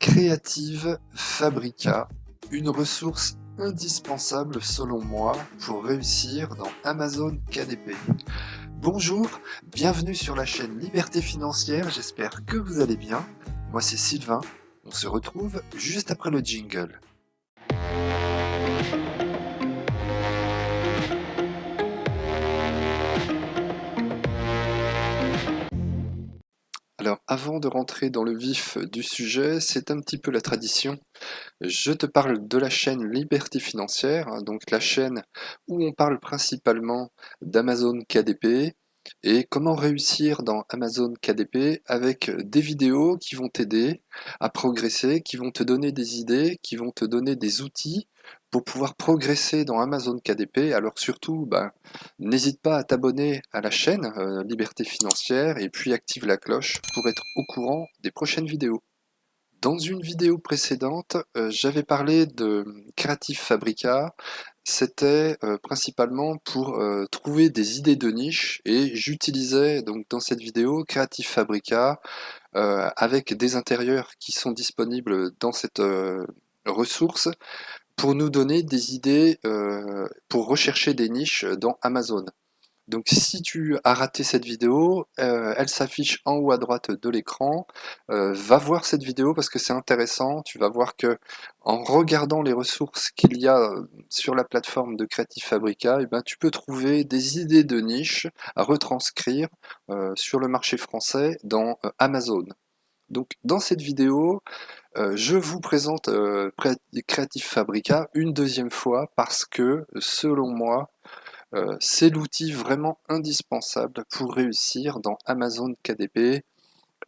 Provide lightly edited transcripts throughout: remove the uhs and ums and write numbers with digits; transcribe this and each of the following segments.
Creative Fabrica, une ressource indispensable selon moi pour réussir dans Amazon KDP. Bonjour, bienvenue sur la chaîne Liberté Financière, j'espère que vous allez bien. Moi c'est Sylvain, on se retrouve juste après le jingle. Alors avant de rentrer dans le vif du sujet, c'est un petit peu la tradition. Je te parle de la chaîne Liberté Financière, hein, donc la chaîne où on parle principalement d'Amazon KDP et comment réussir dans Amazon KDP avec des vidéos qui vont t'aider à progresser, qui vont te donner des idées, qui vont te donner des outils pour pouvoir progresser dans Amazon KDP. Alors surtout, n'hésite pas à t'abonner à la chaîne Liberté Financière et puis active la cloche pour être au courant des prochaines vidéos. Dans une vidéo précédente, j'avais parlé de Creative Fabrica. C'était principalement pour trouver des idées de niche et j'utilisais donc dans cette vidéo Creative Fabrica avec des intérieurs qui sont disponibles dans cette ressource pour nous donner des idées pour rechercher des niches dans Amazon. Donc si tu as raté cette vidéo, elle s'affiche en haut à droite de l'écran. Va voir cette vidéo parce que c'est intéressant. Tu vas voir que en regardant les ressources qu'il y a sur la plateforme de Creative Fabrica, eh ben, tu peux trouver des idées de niche à retranscrire sur le marché français dans Amazon. Donc dans cette vidéo, je vous présente Creative Fabrica une deuxième fois parce que selon moi, c'est l'outil vraiment indispensable pour réussir dans Amazon KDP.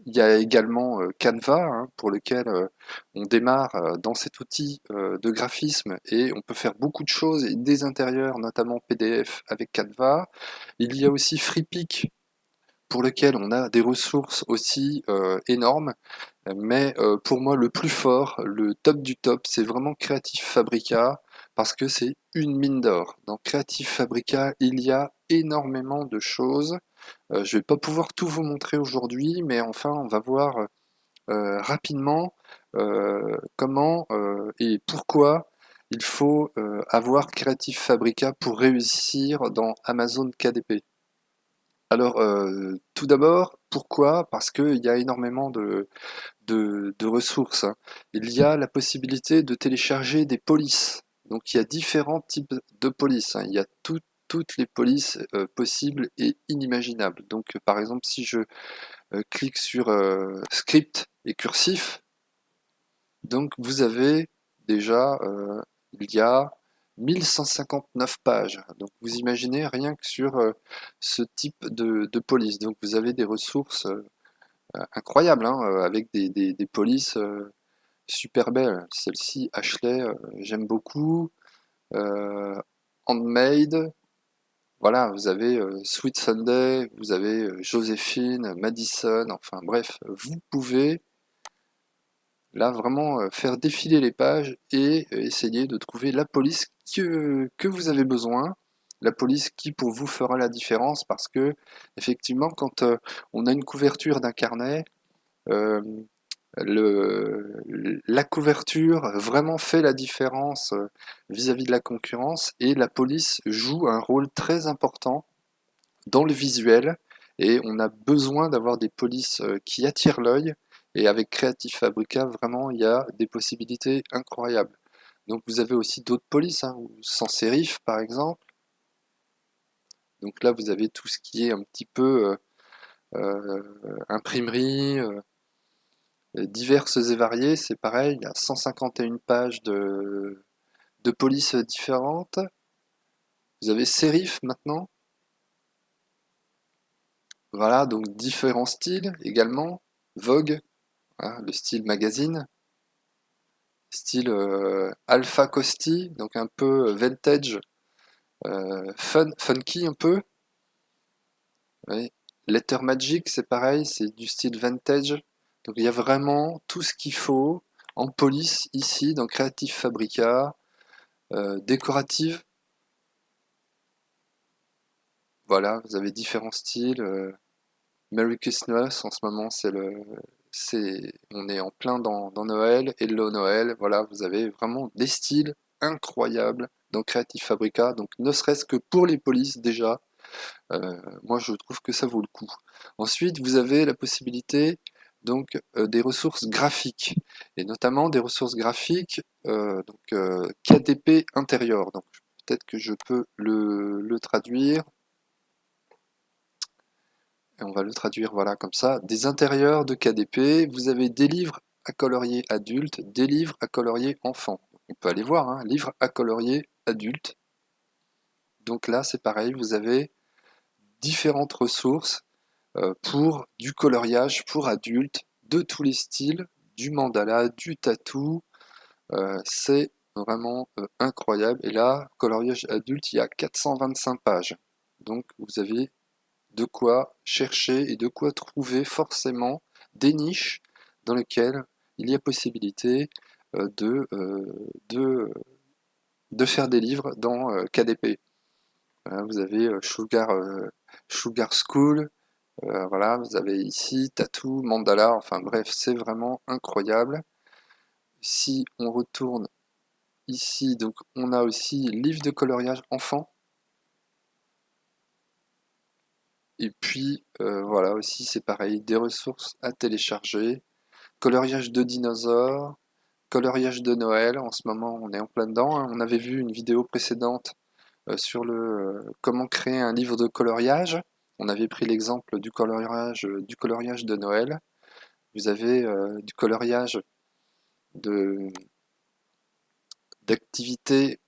Il y a également Canva, hein, pour lequel on démarre dans cet outil de graphisme et on peut faire beaucoup de choses, et des intérieurs, notamment PDF avec Canva. Il y a aussi FreePic, pour lequel on a des ressources aussi énormes. Mais pour moi, le plus fort, le top du top, c'est vraiment Creative Fabrica, parce que c'est une mine d'or. Dans Creative Fabrica, il y a énormément de choses. Je vais pas pouvoir tout vous montrer aujourd'hui, mais enfin, on va voir rapidement comment et pourquoi il faut avoir Creative Fabrica pour réussir dans Amazon KDP. Alors, tout d'abord, pourquoi? Parce qu'il y a énormément de ressources, hein. Il y a la possibilité de télécharger des polices. Donc il y a différents types de polices, hein. Il y a toutes les polices possibles et inimaginables. Donc par exemple, si je clique sur script et cursif, donc vous avez déjà, il y a 1159 pages. Donc vous imaginez rien que sur ce type de police. Donc vous avez des ressources incroyables, hein, avec des polices super belles. Celle-ci, Ashley, j'aime beaucoup. Euh, Handmade, voilà, vous avez Sweet Sunday, vous avez Joséphine, Madison, enfin bref, vous pouvez là vraiment faire défiler les pages et essayer de trouver la police que vous avez besoin, la police qui pour vous fera la différence parce que effectivement quand on a une couverture d'un carnet, euh, la couverture vraiment fait la différence vis-à-vis de la concurrence et la police joue un rôle très important dans le visuel et on a besoin d'avoir des polices qui attirent l'œil et avec Creative Fabrica vraiment il y a des possibilités incroyables. Donc vous avez aussi d'autres polices, hein, sans sérif par exemple. Donc là vous avez tout ce qui est un petit peu imprimerie, diverses et variées, c'est pareil, il y a 151 pages de polices différentes. Vous avez Serif maintenant. Voilà, donc différents styles également. Vogue, hein, le style magazine. Style Alpha Costi, donc un peu vintage, funky un peu. Oui. Letter Magic, c'est pareil, c'est du style vintage. Donc il y a vraiment tout ce qu'il faut en police ici dans Creative Fabrica. Décorative, voilà, vous avez différents styles. Merry Christmas, en ce moment, c'est On est en plein dans Noël, Hello Noël, voilà, vous avez vraiment des styles incroyables dans Creative Fabrica, donc ne serait-ce que pour les polices déjà, moi je trouve que ça vaut le coup. Ensuite, vous avez la possibilité donc des ressources graphiques, et notamment des ressources graphiques KDP intérieur. Donc peut-être que je peux le traduire, et on va le traduire voilà comme ça. Des intérieurs de KDP, vous avez des livres à colorier adulte, des livres à colorier enfant. On peut aller voir, hein, livres à colorier adulte. Donc là c'est pareil, vous avez différentes ressources pour du coloriage pour adultes, de tous les styles, du mandala, du tatou, c'est vraiment incroyable. Et là, coloriage adulte, il y a 425 pages. Donc vous avez de quoi chercher et de quoi trouver forcément des niches dans lesquelles il y a possibilité euh, de, euh, de, de faire des livres dans KDP. Voilà, vous avez Sugar School, voilà, vous avez ici Tattoo, Mandala, enfin bref, c'est vraiment incroyable. Si on retourne ici, donc on a aussi livre de coloriage enfant. Et puis voilà aussi c'est pareil, des ressources à télécharger. Coloriage de dinosaures, coloriage de Noël, en ce moment on est en plein dedans, hein. On avait vu une vidéo précédente sur comment créer un livre de coloriage. On avait pris l'exemple du coloriage de Noël. Vous avez du coloriage de d'activité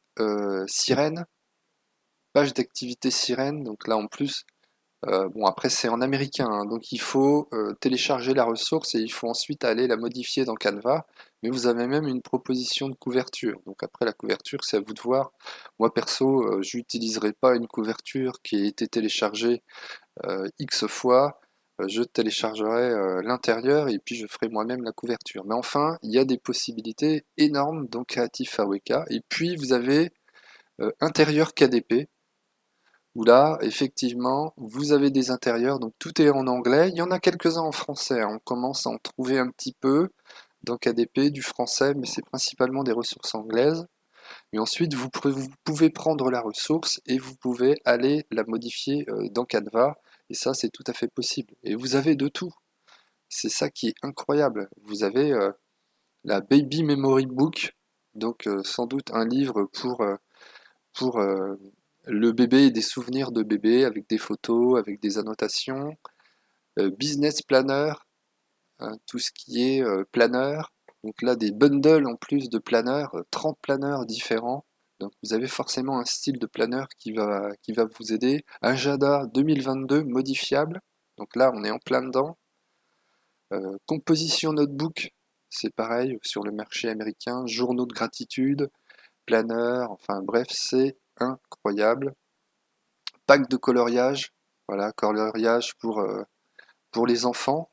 sirène, page d'activité sirène. Donc là en plus, bon après c'est en américain, hein, donc il faut télécharger la ressource et il faut ensuite aller la modifier dans Canva. Mais vous avez même une proposition de couverture. Donc après la couverture, c'est à vous de voir. Moi perso, j'utiliserai pas une couverture qui a été téléchargée X fois. Je téléchargerai l'intérieur et puis je ferai moi-même la couverture. Mais enfin, il y a des possibilités énormes dans Creative Fabrica. Et puis vous avez intérieur KDP, où là, effectivement, vous avez des intérieurs, donc tout est en anglais. Il y en a quelques-uns en français, hein. On commence à en trouver un petit peu dans KDP, du français, mais c'est principalement des ressources anglaises. Et ensuite, vous pouvez prendre la ressource et vous pouvez aller la modifier dans Canva. Et ça, c'est tout à fait possible. Et vous avez de tout. C'est ça qui est incroyable. Vous avez la Baby Memory Book, donc sans doute un livre pour le bébé et des souvenirs de bébé avec des photos, avec des annotations. Business Planner, hein, tout ce qui est planeur. Donc là, des bundles en plus de planeurs, 30 planeurs différents. Donc vous avez forcément un style de planeur qui va vous aider. Agenda 2022 modifiable. Donc là, on est en plein dedans. Composition notebook, c'est pareil sur le marché américain. Journaux de gratitude, planeur, enfin bref, c'est incroyable. Pack de coloriage, voilà, coloriage pour les enfants.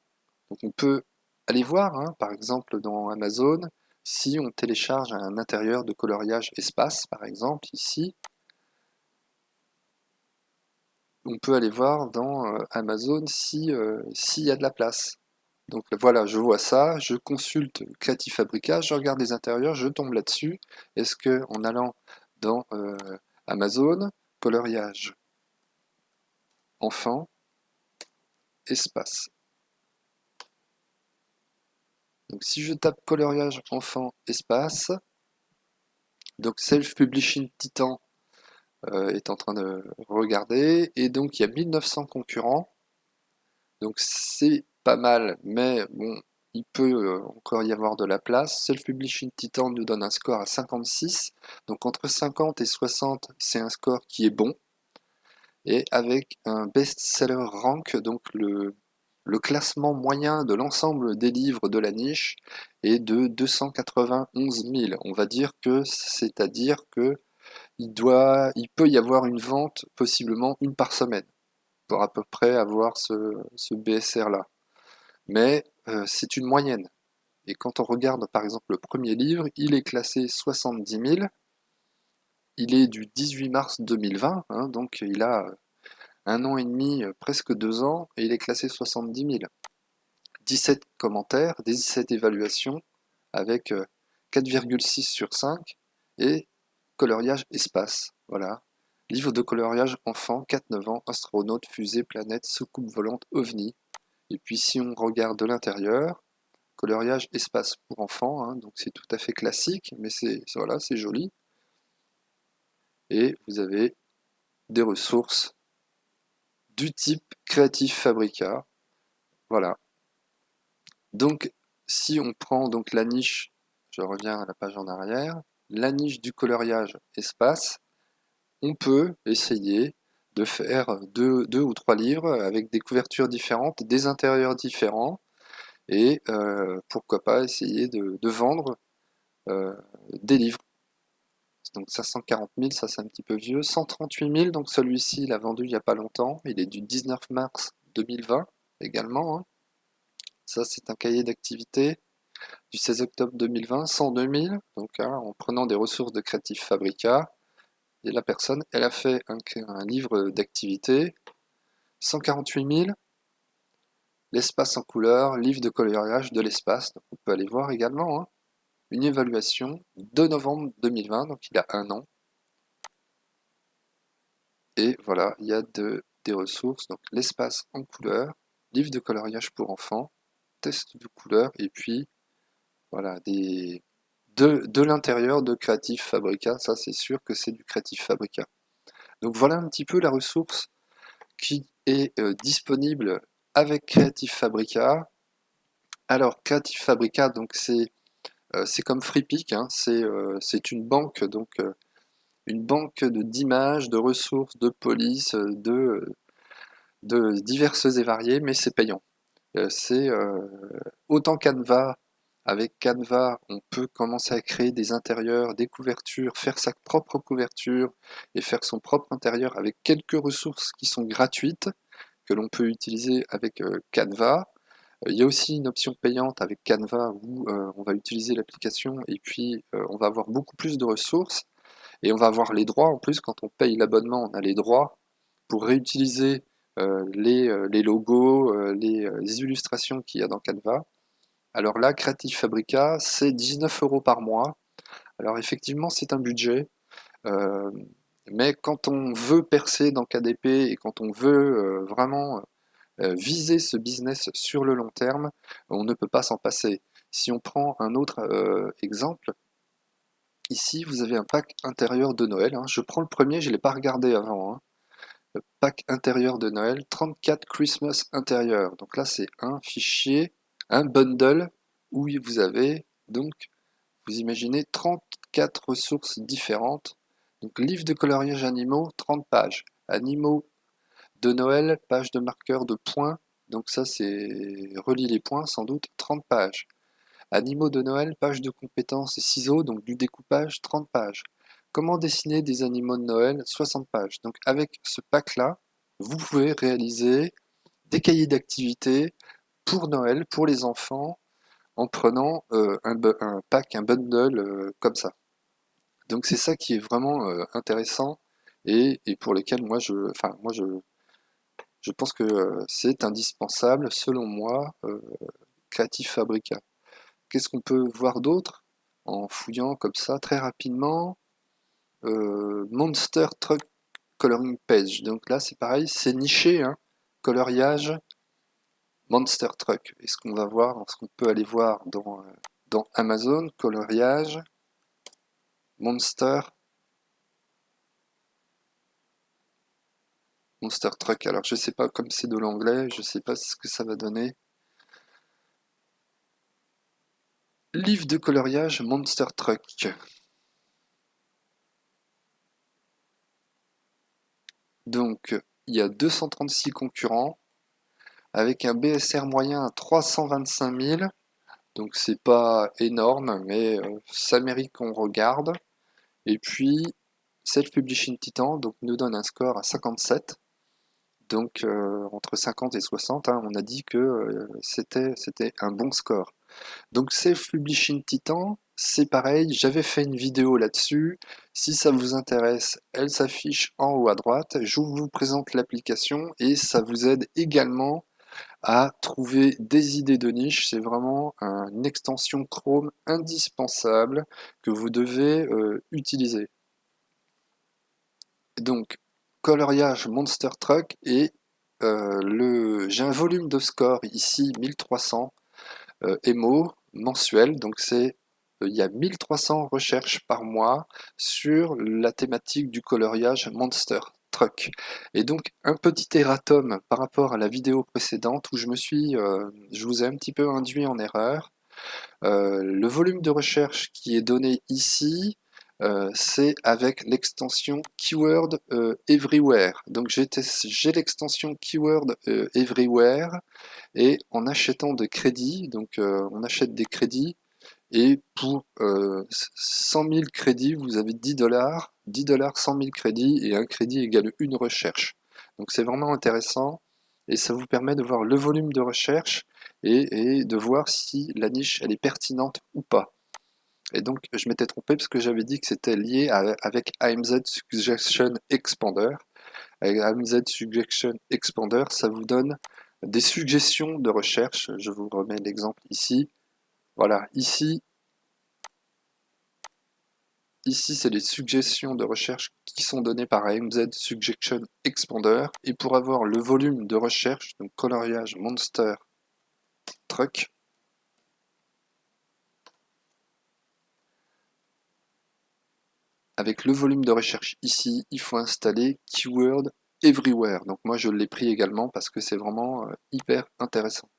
Donc on peut aller voir, hein, par exemple dans Amazon, si on télécharge un intérieur de coloriage espace, par exemple, ici, on peut aller voir dans Amazon si, s'il y a de la place. Donc voilà, je vois ça, je consulte Creative Fabrica, je regarde les intérieurs, je tombe là-dessus. Est-ce que en allant dans Amazon, coloriage, enfant, espace. Donc si je tape coloriage, enfant, espace, donc Self-Publishing Titan est en train de regarder, et donc il y a 1900 concurrents, donc c'est pas mal, mais bon, il peut encore y avoir de la place. Self-Publishing Titan nous donne un score à 56, donc entre 50 et 60, c'est un score qui est bon, et avec un best-seller rank, donc le classement moyen de l'ensemble des livres de la niche est de 291 000. On va dire que, c'est-à-dire que il peut y avoir une vente, possiblement une par semaine, pour à peu près avoir ce BSR-là. Mais c'est une moyenne. Et quand on regarde par exemple le premier livre, il est classé 70 000, il est du 18 mars 2020, hein, donc il a un an et demi, presque 2 ans, et il est classé 70 000. 17 commentaires, 17 évaluations avec 4,6 sur 5 et coloriage espace. Voilà. Livre de coloriage enfant, 4-9 ans, astronaute, fusée, planète, soucoupe volante, ovni. Et puis si on regarde de l'intérieur, coloriage espace pour enfants, hein, donc c'est tout à fait classique, mais voilà, c'est joli. Et vous avez des ressources du type Creative Fabrica. Voilà. Donc si on prend donc la niche, je reviens à la page en arrière, la niche du coloriage espace, on peut essayer de faire deux ou trois livres avec des couvertures différentes, des intérieurs différents, et pourquoi pas essayer de vendre des livres. Donc 540 000, ça c'est un petit peu vieux. 138 000, donc celui-ci il a vendu il n'y a pas longtemps, il est du 19 mars 2020 également, hein. Ça c'est un cahier d'activité du 16 octobre 2020, 102 000, donc hein, en prenant des ressources de Creative Fabrica. Et la personne, elle a fait un livre d'activité, 148 000, l'espace en couleur, livre de coloriage de l'espace, donc on peut aller voir également, hein. Une évaluation de novembre 2020, donc il y a un an. Et voilà, il y a des ressources, donc l'espace en couleur, livre de coloriage pour enfants, test de couleur, et puis voilà, de l'intérieur de Creative Fabrica, ça c'est sûr que c'est du Creative Fabrica. Donc voilà un petit peu la ressource qui est disponible avec Creative Fabrica. Alors Creative Fabrica, donc c'est comme FreePic, hein, c'est une banque d'images, de ressources, de polices, de diverses et variées, mais c'est payant. C'est autant Canva. Avec Canva, on peut commencer à créer des intérieurs, des couvertures, faire sa propre couverture et faire son propre intérieur avec quelques ressources qui sont gratuites que l'on peut utiliser avec Canva. Il y a aussi une option payante avec Canva où on va utiliser l'application et puis on va avoir beaucoup plus de ressources et on va avoir les droits en plus. Quand on paye l'abonnement, on a les droits pour réutiliser les logos, les illustrations qu'il y a dans Canva. Alors là, Creative Fabrica, c'est 19 € par mois. Alors effectivement, c'est un budget, euh, mais quand on veut percer dans KDP et quand on veut vraiment viser ce business sur le long terme, on ne peut pas s'en passer. Si on prend un autre exemple, ici vous avez un pack intérieur de Noël, hein. Je prends le premier, je ne l'ai pas regardé avant, hein. Le pack intérieur de Noël, 34 Christmas intérieur. Donc là c'est un fichier, un bundle où vous avez donc, vous imaginez 34 ressources différentes. Donc livre de coloriage animaux, 30 pages. Animaux de Noël, page de marqueur de points, donc ça c'est relie les points sans doute, 30 pages. Animaux de Noël, page de compétences et ciseaux, donc du découpage, 30 pages. Comment dessiner des animaux de Noël, 60 pages. Donc avec ce pack-là, vous pouvez réaliser des cahiers d'activités pour Noël, pour les enfants, en prenant un pack, un bundle comme ça. Donc c'est ça qui est vraiment intéressant et pour lequel je pense que c'est indispensable, selon moi, Creative Fabrica. Qu'est-ce qu'on peut voir d'autre en fouillant comme ça très rapidement? Monster Truck Coloring Page. Donc là, c'est pareil, c'est niché, hein. Coloriage, Monster Truck. Et ce qu'on va voir, ce qu'on peut aller voir dans Amazon, coloriage, Monster Truck. Alors je sais pas, comme c'est de l'anglais, je sais pas ce que ça va donner. Livre de coloriage Monster Truck. Donc, il y a 236 concurrents, avec un BSR moyen à 325 000. Donc, c'est pas énorme, mais ça mérite qu'on regarde. Et puis, Self-Publishing Titan donc, nous donne un score à 57. Donc, entre 50 et 60, hein, on a dit que c'était un bon score. Donc Self-Publishing Titan, c'est pareil, j'avais fait une vidéo là-dessus. Si ça vous intéresse, elle s'affiche en haut à droite. Je vous présente l'application et ça vous aide également à trouver des idées de niche. C'est vraiment une extension Chrome indispensable que vous devez utiliser. Donc, coloriage Monster Truck et j'ai un volume de score ici 1300 EMO mensuel, donc il y a 1300 recherches par mois sur la thématique du coloriage Monster Truck. Et donc un petit erratum par rapport à la vidéo précédente où je vous ai un petit peu induit en erreur. Le volume de recherche qui est donné ici, c'est avec l'extension Keyword Everywhere. Donc j'ai l'extension Keyword Everywhere et en achetant de crédits, donc on achète des crédits et pour 100 000 crédits, vous avez 10 dollars, 10 dollars, 100 000 crédits et un crédit égale une recherche. Donc c'est vraiment intéressant et ça vous permet de voir le volume de recherche et de voir si la niche elle est pertinente ou pas. Et donc je m'étais trompé parce que j'avais dit que c'était lié avec AMZ Suggestion Expander. Avec AMZ Suggestion Expander, ça vous donne des suggestions de recherche. Je vous remets l'exemple ici. Voilà, ici c'est les suggestions de recherche qui sont données par AMZ Suggestion Expander. Et pour avoir le volume de recherche, donc coloriage Monster Truck, avec le volume de recherche ici, il faut installer Keyword Everywhere. Donc moi je l'ai pris également parce que c'est vraiment hyper intéressant.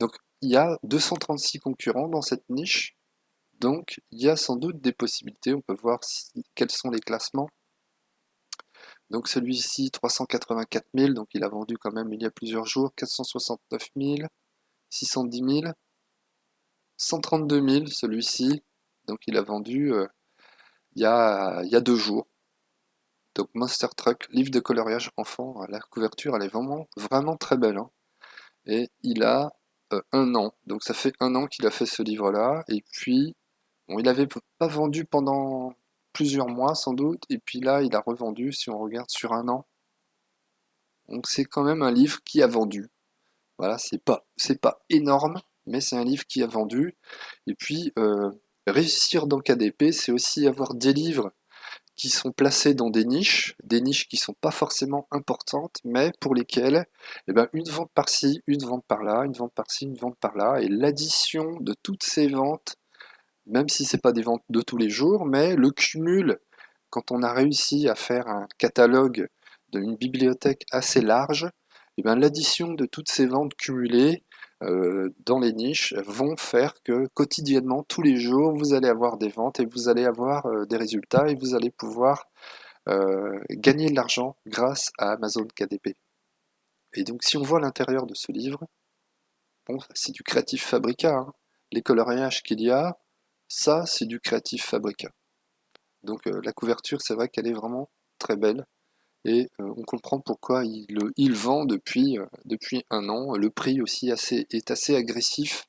Donc il y a 236 concurrents dans cette niche. Donc il y a sans doute des possibilités. On peut voir quels sont les classements. Donc celui-ci 384 000, donc il a vendu quand même il y a plusieurs jours. 469 000, 610 000, 132 000 celui-ci. Donc il a vendu il y a 2 jours. Donc Monster Truck, livre de coloriage enfant, la couverture elle est vraiment, vraiment très belle, hein. Et il a 1 an, donc ça fait 1 an qu'il a fait ce livre-là, et puis bon, il n'avait pas vendu pendant plusieurs mois sans doute, et puis là il a revendu si on regarde sur 1 an. Donc c'est quand même un livre qui a vendu. Voilà, c'est pas énorme, mais c'est un livre qui a vendu. Et puis réussir dans KDP, c'est aussi avoir des livres qui sont placés dans des niches qui sont pas forcément importantes, mais pour lesquelles eh ben, une vente par-ci, une vente par-là, une vente par-ci, une vente par-là, et l'addition de toutes ces ventes, même si c'est pas des ventes de tous les jours, mais le cumul, quand on a réussi à faire un catalogue d'une bibliothèque assez large, eh ben, l'addition de toutes ces ventes cumulées dans les niches vont faire que quotidiennement, tous les jours, vous allez avoir des ventes et vous allez avoir des résultats et vous allez pouvoir gagner de l'argent grâce à Amazon KDP. Et donc si on voit l'intérieur de ce livre, bon, c'est du Creative Fabrica, hein. Les coloriages qu'il y a, ça c'est du Creative Fabrica. Donc la couverture, c'est vrai qu'elle est vraiment très belle. Et on comprend pourquoi il vend depuis 1 an. Le prix aussi est assez agressif.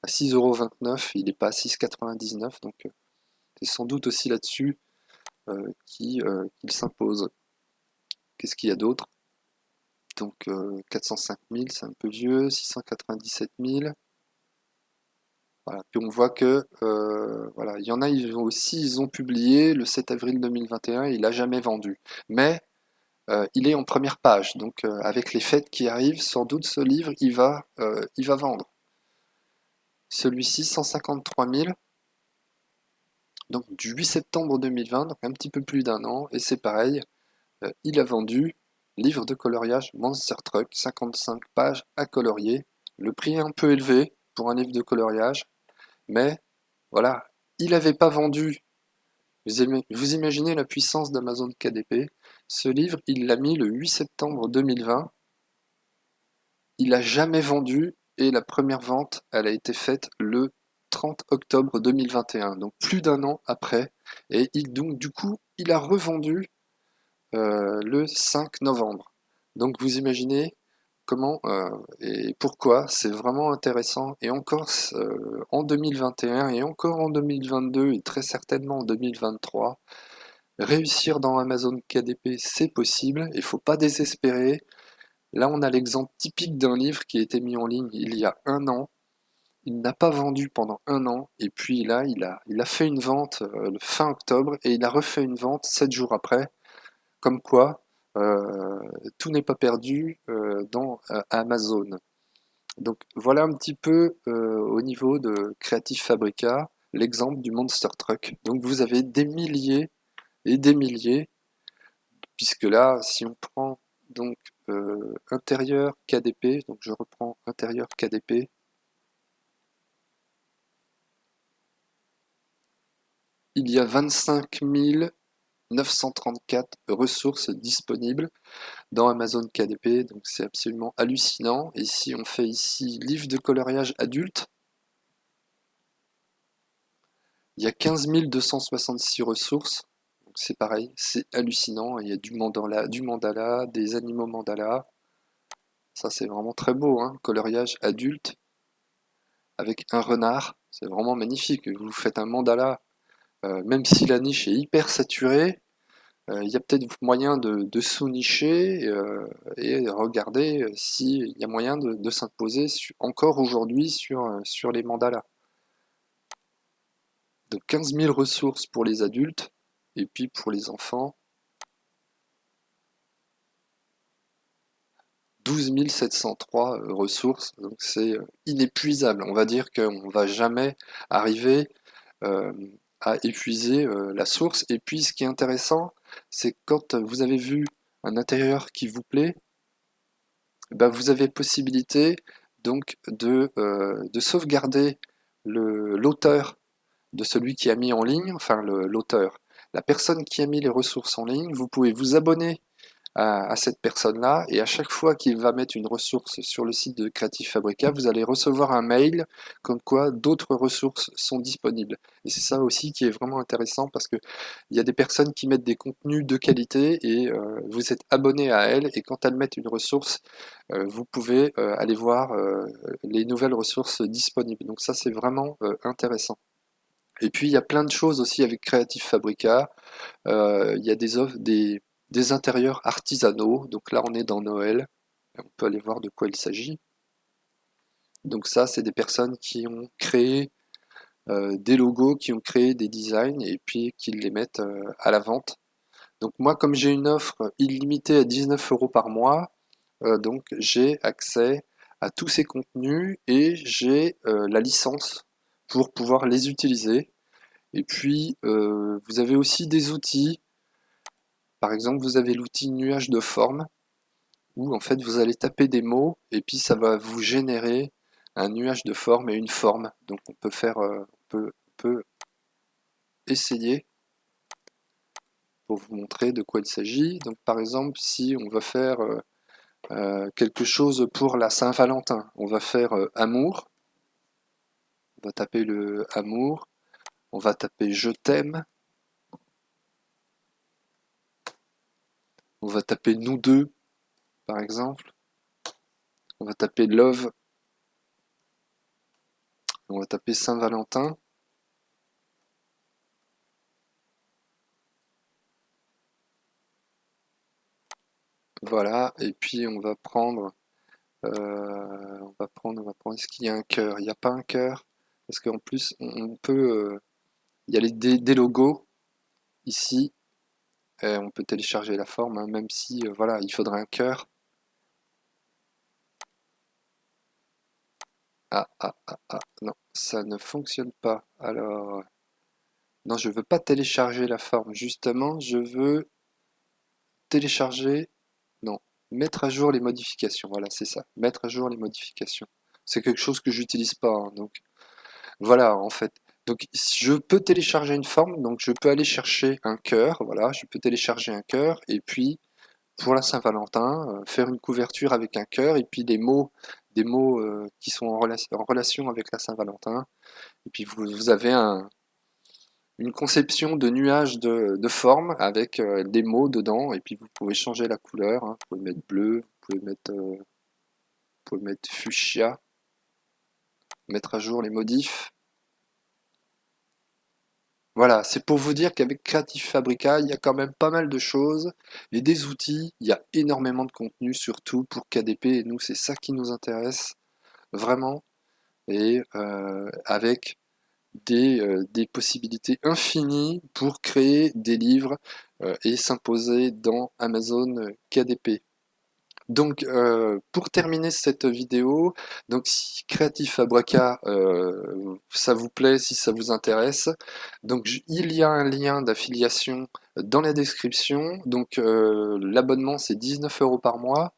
À 6,29 €, il n'est pas à 6,99 €. Donc c'est sans doute aussi là-dessus qu'il s'impose. Qu'est-ce qu'il y a d'autre? Donc 405 000, c'est un peu vieux. 697 000. Voilà. Puis on voit que voilà, il y en a, ils ont publié le 7 avril 2021, il n'a jamais vendu. Mais il est en première page, donc avec les fêtes qui arrivent, sans doute ce livre, il va vendre. Celui-ci, 153 000, donc du 8 septembre 2020, donc un petit peu plus d'1 an, et c'est pareil, il a vendu livre de coloriage Monster Truck, 55 pages à colorier. Le prix est un peu élevé pour un livre de coloriage, mais voilà, il n'avait pas vendu. Vous imaginez la puissance d'Amazon KDP. Ce livre, il l'a mis le 8 septembre 2020. Il n'a jamais vendu et la première vente, elle a été faite le 30 octobre 2021, donc plus d'1 an après. Et donc du coup, il a revendu le 5 novembre. Donc vous imaginez comment et pourquoi c'est vraiment intéressant. Et encore en 2021 et encore en 2022 et très certainement en 2023, réussir dans Amazon KDP, c'est possible. Il ne faut pas désespérer. Là, on a l'exemple typique d'un livre qui a été mis en ligne il y a un an. Il n'a pas vendu pendant un an, et puis là, il a fait une vente le fin octobre, et il a refait une vente 7 jours après, comme quoi tout n'est pas perdu dans Amazon. Donc voilà un petit peu au niveau de Creative Fabrica, l'exemple du Monster Truck. Donc vous avez des milliers et des milliers, puisque là, si on prend donc intérieur KDP, donc je reprends intérieur KDP, il y a 25 934 ressources disponibles dans Amazon KDP, donc c'est absolument hallucinant. Et si on fait ici livre de coloriage adulte, il y a 15 266 ressources, donc c'est pareil, c'est hallucinant. Il y a du mandala, des animaux mandala, ça c'est vraiment très beau, hein. Coloriage adulte avec un renard, c'est vraiment magnifique. Vous faites un mandala, même si la niche est hyper saturée, il y a peut-être moyen de sous-nicher et regarder s'il y a moyen de s'imposer encore aujourd'hui sur les mandalas. Donc 15 000 ressources pour les adultes, et puis pour les enfants, 12 703 ressources. Donc c'est inépuisable. On va dire qu'on ne va jamais arriver euh, à épuiser la source. Et puis ce qui est intéressant, c'est quand vous avez vu un intérieur qui vous plaît, ben, vous avez possibilité donc de sauvegarder l'auteur de celui qui a mis en ligne, enfin l'auteur, la personne qui a mis les ressources en ligne. Vous pouvez vous abonner à cette personne-là, et à chaque fois qu'il va mettre une ressource sur le site de Creative Fabrica, vous allez recevoir un mail comme quoi d'autres ressources sont disponibles. Et c'est ça aussi qui est vraiment intéressant, parce que il y a des personnes qui mettent des contenus de qualité, et vous êtes abonné à elles, et quand elles mettent une ressource, vous pouvez aller voir les nouvelles ressources disponibles. Donc ça, c'est vraiment intéressant. Et puis il y a plein de choses aussi avec Creative Fabrica. Il y a des intérieurs artisanaux. Donc là, on est dans Noël. On peut aller voir de quoi il s'agit. Donc ça, c'est des personnes qui ont créé des logos, qui ont créé des designs, et puis qui les mettent à la vente. Donc moi, comme j'ai une offre illimitée à 19 € par mois, donc j'ai accès à tous ces contenus, et j'ai la licence pour pouvoir les utiliser. Et puis, vous avez aussi des outils. Par exemple, vous avez l'outil nuage de forme, où en fait vous allez taper des mots, et puis ça va vous générer un nuage de forme et une forme. Donc on peut faire, on peut essayer pour vous montrer de quoi il s'agit. Donc par exemple, si on va faire quelque chose pour la Saint-Valentin, on va faire amour, on va taper le amour, on va taper je t'aime, on va taper nous deux par exemple, on va taper love, on va taper Saint-Valentin. Voilà, et puis on va prendre, est-ce qu'il y a un cœur? Il n'y a pas un cœur, parce qu'en plus, on peut, il y a des logos ici, et on peut télécharger la forme, hein, même si, voilà, il faudrait un cœur. Non, ça ne fonctionne pas. Alors, non, je veux pas télécharger la forme, justement, je veux télécharger, non, mettre à jour les modifications, voilà, c'est ça, mettre à jour les modifications. C'est quelque chose que j'utilise pas, hein, donc voilà, en fait. Donc, je peux télécharger une forme, donc je peux aller chercher un cœur, voilà, je peux télécharger un cœur, et puis, pour la Saint-Valentin, faire une couverture avec un cœur, et puis des mots qui sont en relation avec la Saint-Valentin, et puis vous avez une conception de nuage de forme avec des mots dedans, et puis vous pouvez changer la couleur, hein, vous pouvez mettre bleu, vous pouvez mettre fuchsia, mettre à jour les modifs. Voilà, c'est pour vous dire qu'avec Creative Fabrica, il y a quand même pas mal de choses et des outils. Il y a énormément de contenu, surtout pour KDP. Et nous, c'est ça qui nous intéresse vraiment. Et avec des possibilités infinies pour créer des livres et s'imposer dans Amazon KDP. Donc, pour terminer cette vidéo, donc si Creative Fabrica, ça vous plaît, si ça vous intéresse, donc il y a un lien d'affiliation dans la description. Donc, l'abonnement c'est 19 € par mois.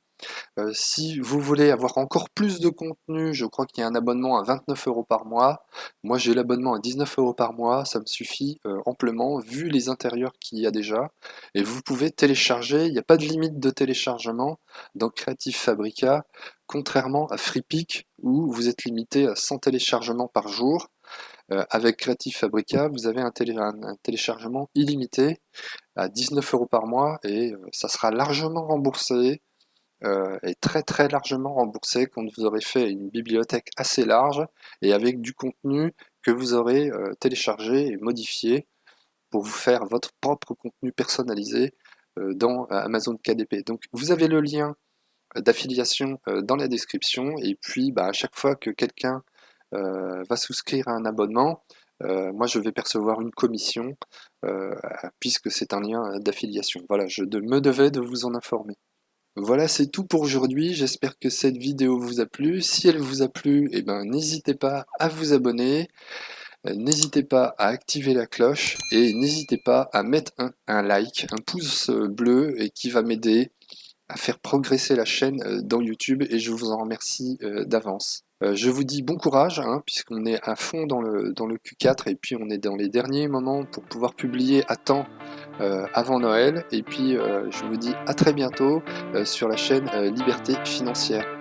Si vous voulez avoir encore plus de contenu, je crois qu'il y a un abonnement à 29 € par mois. Moi, j'ai l'abonnement à 19 € par mois, ça me suffit amplement, vu les intérieurs qu'il y a déjà. Et vous pouvez télécharger, il n'y a pas de limite de téléchargement dans Creative Fabrica, contrairement à FreePic, où vous êtes limité à 100 téléchargements par jour. Avec Creative Fabrica, vous avez un téléchargement illimité à 19 € par mois et ça sera largement remboursé est très très largement remboursé quand vous aurez fait une bibliothèque assez large et avec du contenu que vous aurez téléchargé et modifié pour vous faire votre propre contenu personnalisé dans Amazon KDP. Donc vous avez le lien d'affiliation dans la description et puis bah, à chaque fois que quelqu'un va souscrire à un abonnement, moi je vais percevoir une commission puisque c'est un lien d'affiliation. Voilà, me devais de vous en informer. Voilà, c'est tout pour aujourd'hui. J'espère que cette vidéo vous a plu. Si elle vous a plu, eh ben, n'hésitez pas à vous abonner, n'hésitez pas à activer la cloche et n'hésitez pas à mettre un like, un pouce bleu et qui va m'aider à faire progresser la chaîne dans YouTube et je vous en remercie d'avance. Je vous dis bon courage, hein, puisqu'on est à fond dans le Q4 et puis on est dans les derniers moments pour pouvoir publier à temps avant Noël. Et puis je vous dis à très bientôt sur la chaîne Liberté Financière.